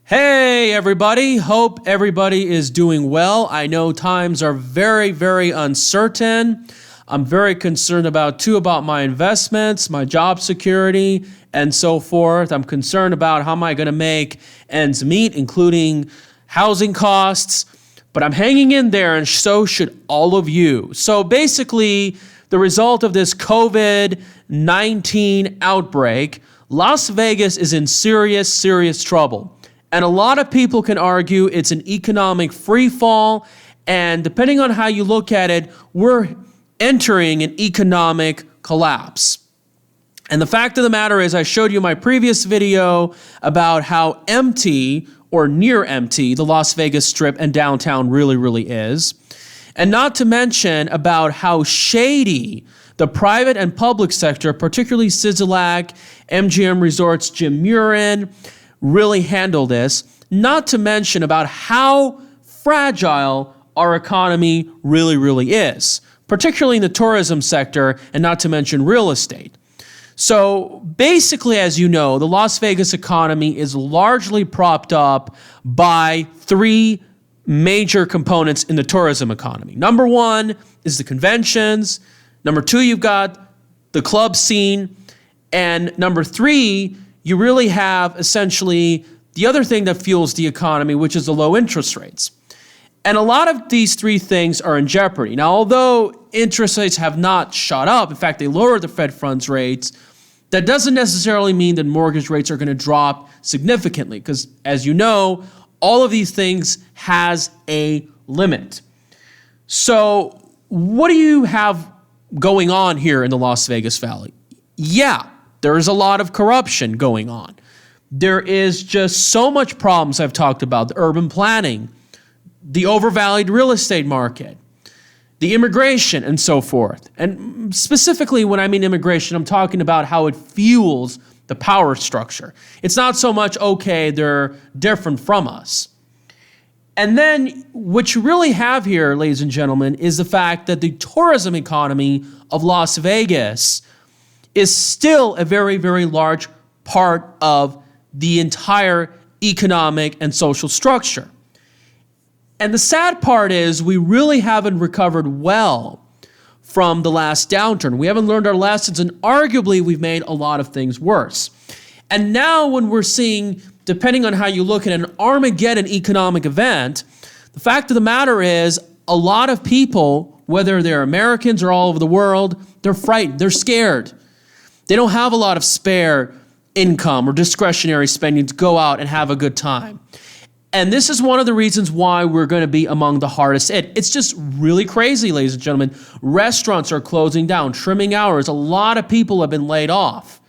Hey everybody, hope everybody is doing well. I know times are very, very uncertain. I'm very concerned about my investments, my job security, and so forth. I'm concerned about how am I going to make ends meet, including housing costs. But I'm hanging in there, and so should all of you. So basically, the result of this COVID-19 outbreak, Las Vegas is in serious, serious trouble. And a lot of people can argue it's an economic freefall, and depending on how you look at it, we're entering an economic collapse. And the fact of the matter is, I showed you in my previous video about how empty or near empty the Las Vegas Strip and downtown really, really is. And not to mention about how shady the private and public sector, particularly Sizzlack, MGM Resorts, Jim Murren, really handle this, not to mention about how fragile our economy really, really is, particularly in the tourism sector, and not to mention real estate. So basically, as you know, the Las Vegas economy is largely propped up by three major components in the tourism economy. Number one is the conventions. Number two, you've got the club scene. And number three, you really have essentially the other thing that fuels the economy, which is the low interest rates. And a lot of these three things are in jeopardy. Now, although interest rates have not shot up, in fact, they lowered the Fed funds rates, that doesn't necessarily mean that mortgage rates are going to drop significantly, because as you know, all of these things has a limit. So what do you have going on here in the Las Vegas Valley? Yeah, there is a lot of corruption going on. There is just so much problems I've talked about, the urban planning, the overvalued real estate market, the immigration, and so forth. And specifically, when I mean immigration, I'm talking about how it fuels the power structure. It's not so much, okay, they're different from us. And then what you really have here, ladies and gentlemen, is the fact that the tourism economy of Las Vegas is still a very, very large part of the entire economic and social structure. And the sad part is we really haven't recovered well from the last downturn. We haven't learned our lessons, and arguably we've made a lot of things worse. And now when we're seeing, depending on how you look at an Armageddon economic event, the fact of the matter is a lot of people, whether they're Americans or all over the world, they're frightened, they're scared. They don't have a lot of spare income or discretionary spending to go out and have a good time. And this is one of the reasons why we're going to be among the hardest hit. It's just really crazy, ladies and gentlemen. Restaurants are closing down, trimming hours. A lot of people have been laid off.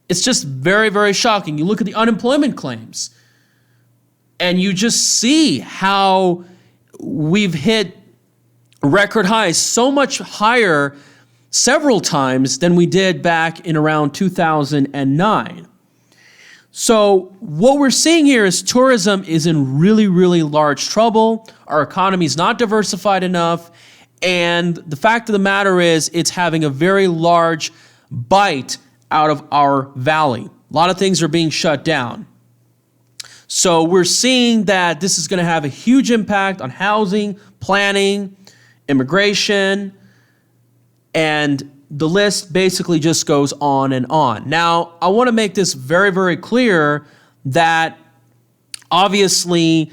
It's just very, very shocking. You look at the unemployment claims, and you just see how we've hit record highs, so much higher several times than we did back in around 2009. So what we're seeing here is tourism is in really, really large trouble. Our economy is not diversified enough. And the fact of the matter is it's having a very large bite out of our valley. A lot of things are being shut down. So we're seeing that this is going to have a huge impact on housing, planning, immigration, and the list basically just goes on and on. Now, I want to make this very, very clear that obviously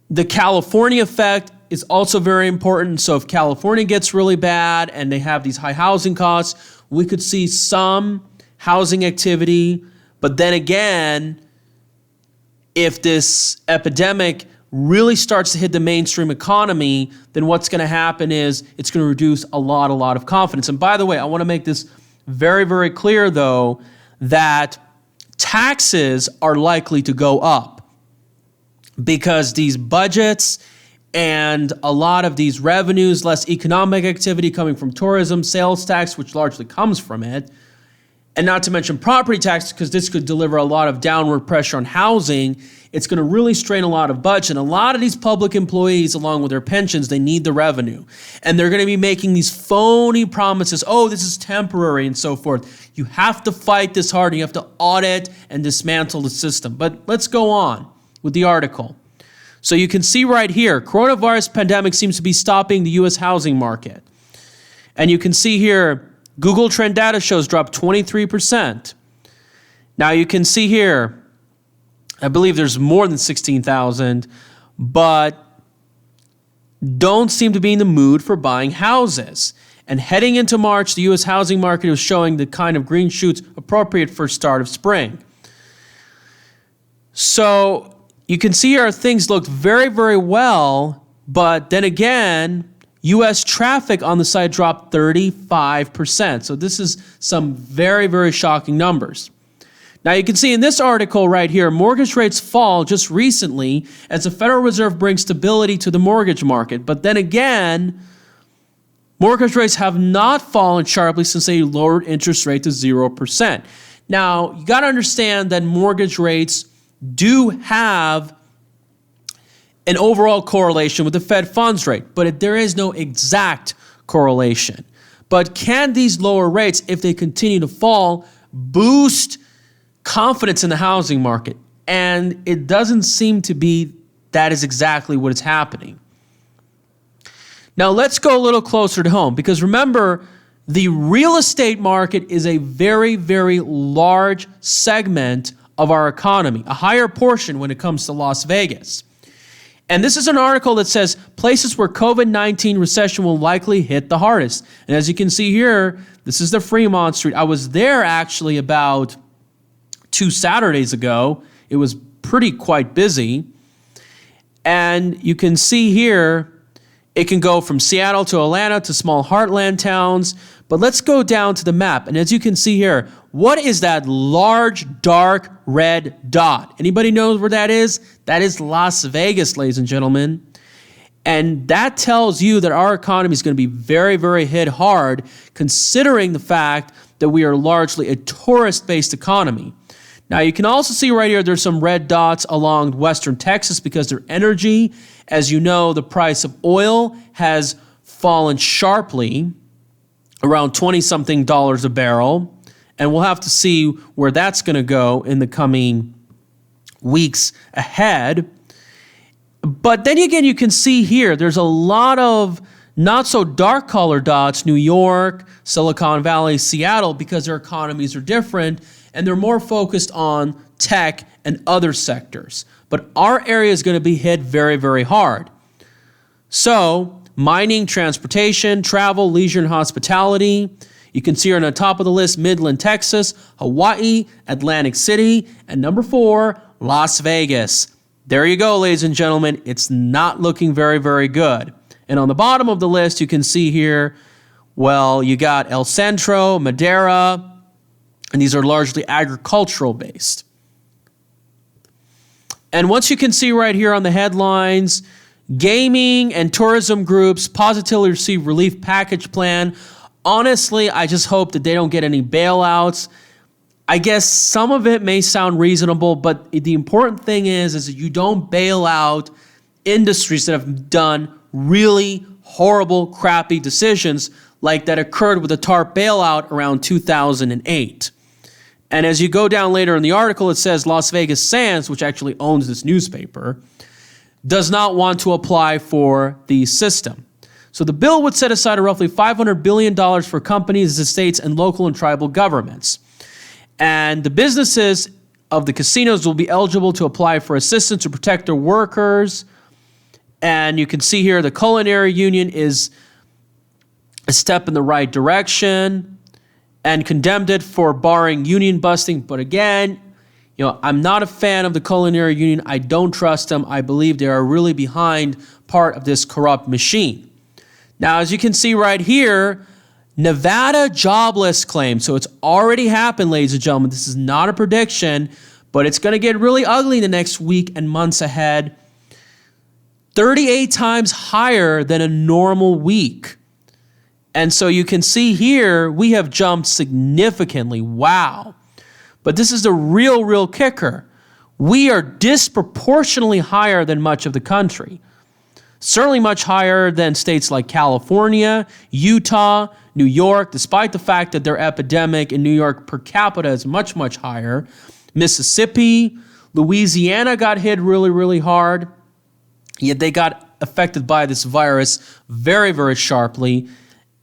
the California effect is also very important. So if California gets really bad and they have these high housing costs, we could see some housing activity. But then again, if this epidemic really starts to hit the mainstream economy, then what's going to happen is it's going to reduce a lot of confidence. And by the way, I want to make this very, very clear, though, that taxes are likely to go up because these budgets and a lot of these revenues, less economic activity coming from tourism, sales tax, which largely comes from it, and not to mention property taxes, because this could deliver a lot of downward pressure on housing. It's going to really strain a lot of budget. And a lot of these public employees, along with their pensions, they need the revenue. And they're going to be making these phony promises, oh, this is temporary and so forth. You have to fight this hard. You have to audit and dismantle the system. But let's go on with the article. So you can see right here, coronavirus pandemic seems to be stopping the U.S. housing market. And you can see here, Google Trend data shows dropped 23%. Now you can see here, I believe there's more than 16,000, but don't seem to be in the mood for buying houses. And heading into March, the U.S. housing market was showing the kind of green shoots appropriate for start of spring. So you can see here things looked very, very well, but then again, U.S. traffic on the site dropped 35%. So this is some very, very shocking numbers. Now you can see in this article right here, mortgage rates fall just recently as the Federal Reserve brings stability to the mortgage market. But then again, mortgage rates have not fallen sharply since they lowered interest rate to 0%. Now, you got to understand that mortgage rates do have an overall correlation with the Fed funds rate, but there is no exact correlation. But can these lower rates, if they continue to fall, boost confidence in the housing market? And it doesn't seem to be that is exactly what is happening. Now let's go a little closer to home, because remember, the real estate market is a very, very large segment of our economy, a higher portion when it comes to Las Vegas. And this is an article that says places where COVID-19 recession will likely hit the hardest. And as you can see here, this is the Fremont Street. I was there actually about 2 Saturdays ago. It was quite busy. And you can see here, it can go from Seattle to Atlanta to small heartland towns. But let's go down to the map. And as you can see here, what is that large, dark red dot? Anybody knows where that is? That is Las Vegas, ladies and gentlemen. And that tells you that our economy is going to be very, very hit hard, considering the fact that we are largely a tourist-based economy. Now, you can also see right here, there's some red dots along western Texas because their energy, as you know, the price of oil has fallen sharply, around $20-something a barrel. And we'll have to see where that's going to go in the coming weeks ahead. But then again, you can see here, there's a lot of not so dark color dots, New York, Silicon Valley, Seattle, because their economies are different and they're more focused on tech and other sectors. But our area is going to be hit very, very hard. So mining, transportation, travel, leisure, and hospitality. You can see here on the top of the list, Midland, Texas, Hawaii, Atlantic City, and number 4, Las Vegas. There you go, ladies and gentlemen. It's not looking very, very good. And on the bottom of the list, you can see here, well, you got El Centro, Madera, and these are largely agricultural based. And once you can see right here on the headlines, gaming and tourism groups positively receive relief package plan. Honestly, I just hope that they don't get any bailouts. I guess some of it may sound reasonable, but the important thing is that you don't bail out industries that have done really horrible, crappy decisions like that occurred with the TARP bailout around 2008. And as you go down later in the article, it says Las Vegas Sands, which actually owns this newspaper, does not want to apply for the system. So the bill would set aside roughly $500 billion for companies, the states, and local and tribal governments. And the businesses of the casinos will be eligible to apply for assistance to protect their workers. And you can see here the Culinary Union is a step in the right direction and condemned it for barring union busting. But again, I'm not a fan of the Culinary Union. I don't trust them. I believe they are really behind part of this corrupt machine. Now, as you can see right here, Nevada jobless claim. So it's already happened, ladies and gentlemen. This is not a prediction, but it's going to get really ugly in the next week and months ahead. 38 times higher than a normal week. And so you can see here, we have jumped significantly. Wow. But this is the real kicker. We are disproportionately higher than much of the country. Certainly much higher than states like California, Utah, New York, despite the fact that their epidemic in New York per capita is much higher. Mississippi, Louisiana got hit really hard, yet they got affected by this virus very sharply.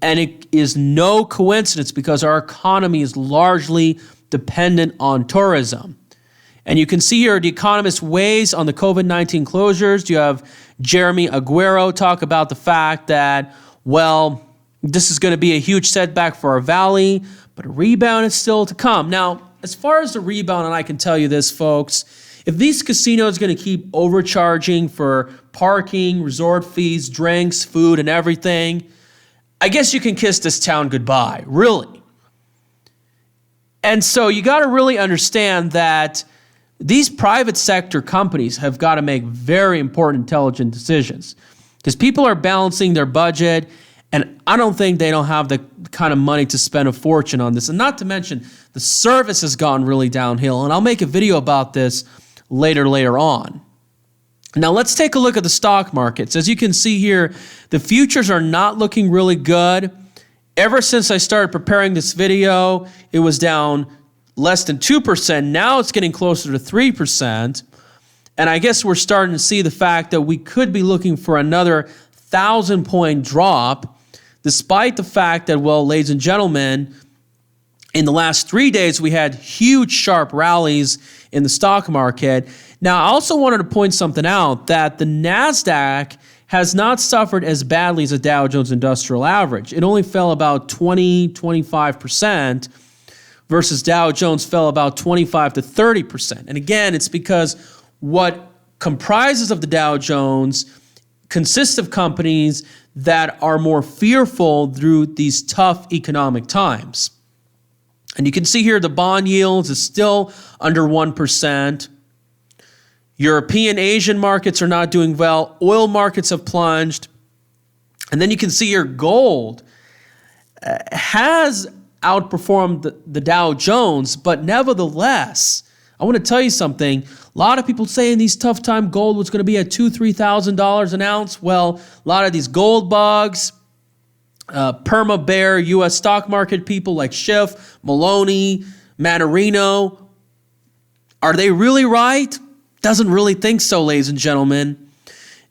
And it is no coincidence because our economy is largely dependent on tourism. And you can see here The Economist weighs on the COVID-19 closures. You have Jeremy Aguero talk about the fact that, well, this is going to be a huge setback for our valley, but a rebound is still to come. Now, as far as the rebound, and I can tell you this, folks, if these casinos are going to keep overcharging for parking, resort fees, drinks, food, and everything, I guess you can kiss this town goodbye, really. And so you got to really understand that these private sector companies have got to make very important, intelligent decisions because people are balancing their budget, and I don't think they don't have the kind of money to spend a fortune on this. And not to mention, the service has gone really downhill, and I'll make a video about this later on. Now let's take a look at the stock markets. As you can see here, the futures are not looking really good. Ever since I started preparing this video, it was down less than 2%. Now it's getting closer to 3%. And I guess we're starting to see the fact that we could be looking for another 1,000-point drop, despite the fact that, well, ladies and gentlemen, in the last 3 days, we had huge, sharp rallies in the stock market. Now, I also wanted to point something out, that the NASDAQ has not suffered as badly as the Dow Jones Industrial Average. It only fell about 25%, versus Dow Jones fell about 25 to 30%. And again, it's because what comprises of the Dow Jones consists of companies that are more fearful through these tough economic times. And you can see here the bond yields is still under 1%. European, Asian markets are not doing well. Oil markets have plunged. And then you can see here gold has outperformed the Dow Jones, but nevertheless, I want to tell you something. A lot of people say in these tough times gold was going to be at $2,000-$3,000 an ounce. Well, a lot of these gold bugs, perma-bear U.S. stock market people like Schiff, Maloney, Manarino, are they really right? Doesn't really think so, ladies and gentlemen.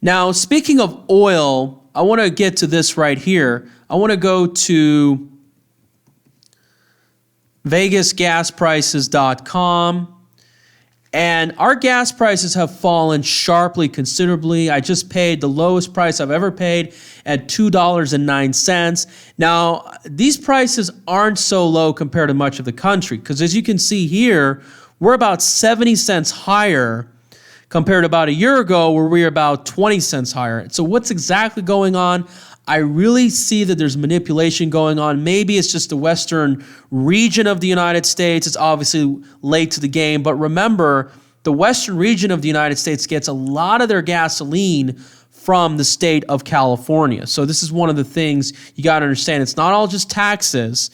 Now, speaking of oil, I want to get to this right here. I want to go to VegasGasPrices.com. And our gas prices have fallen sharply, considerably. I just paid the lowest price I've ever paid at $2.09. Now, these prices aren't so low compared to much of the country, because as you can see here, we're about 70 cents higher compared to about a year ago where we were about 20 cents higher. So what's exactly going on? I really see that there's manipulation going on. Maybe it's just the western region of the United States. It's obviously late to the game. But remember, the western region of the United States gets a lot of their gasoline from the state of California. So this is one of the things you got to understand. It's not all just taxes.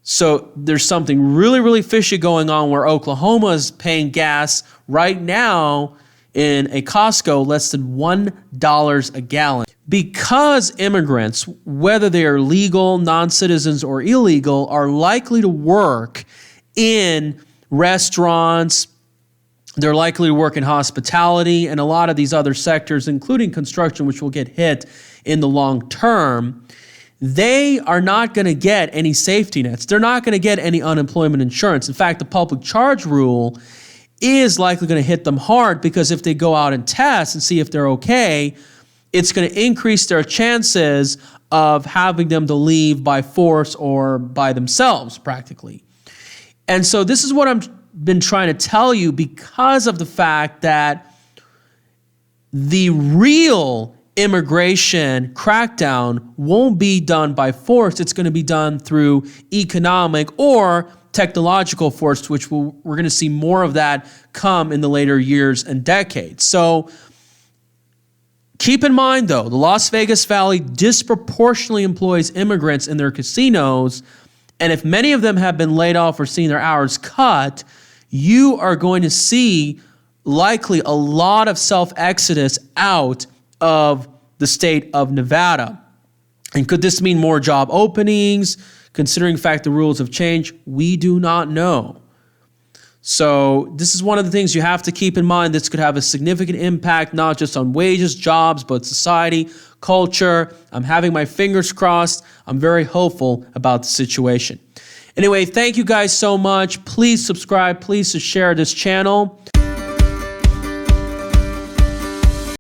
So there's something really fishy going on where Oklahoma is paying gas right now in a Costco less than $1 a gallon. Because immigrants, whether they are legal, non-citizens, or illegal, are likely to work in restaurants, they're likely to work in hospitality, and a lot of these other sectors, including construction, which will get hit in the long term, they are not going to get any safety nets. They're not going to get any unemployment insurance. In fact, the public charge rule is likely going to hit them hard, because if they go out and test and see if they're okay, it's going to increase their chances of having them to leave by force or by themselves, practically. And so this is what I've been trying to tell you, because of the fact that the real immigration crackdown won't be done by force. It's going to be done through economic or technological force, which we're going to see more of that come in the later years and decades. So Keep in mind, though, the Las Vegas Valley disproportionately employs immigrants in their casinos, and if many of them have been laid off or seen their hours cut, you are going to see likely a lot of self-exodus out of the state of Nevada. And could this mean more job openings? Considering the fact the rules have changed, we do not know. So this is one of the things you have to keep in mind. This could have a significant impact, not just on wages, jobs, but society, culture. I'm having my fingers crossed. I'm very hopeful about the situation. Anyway, thank you guys so much. Please subscribe. Please share this channel.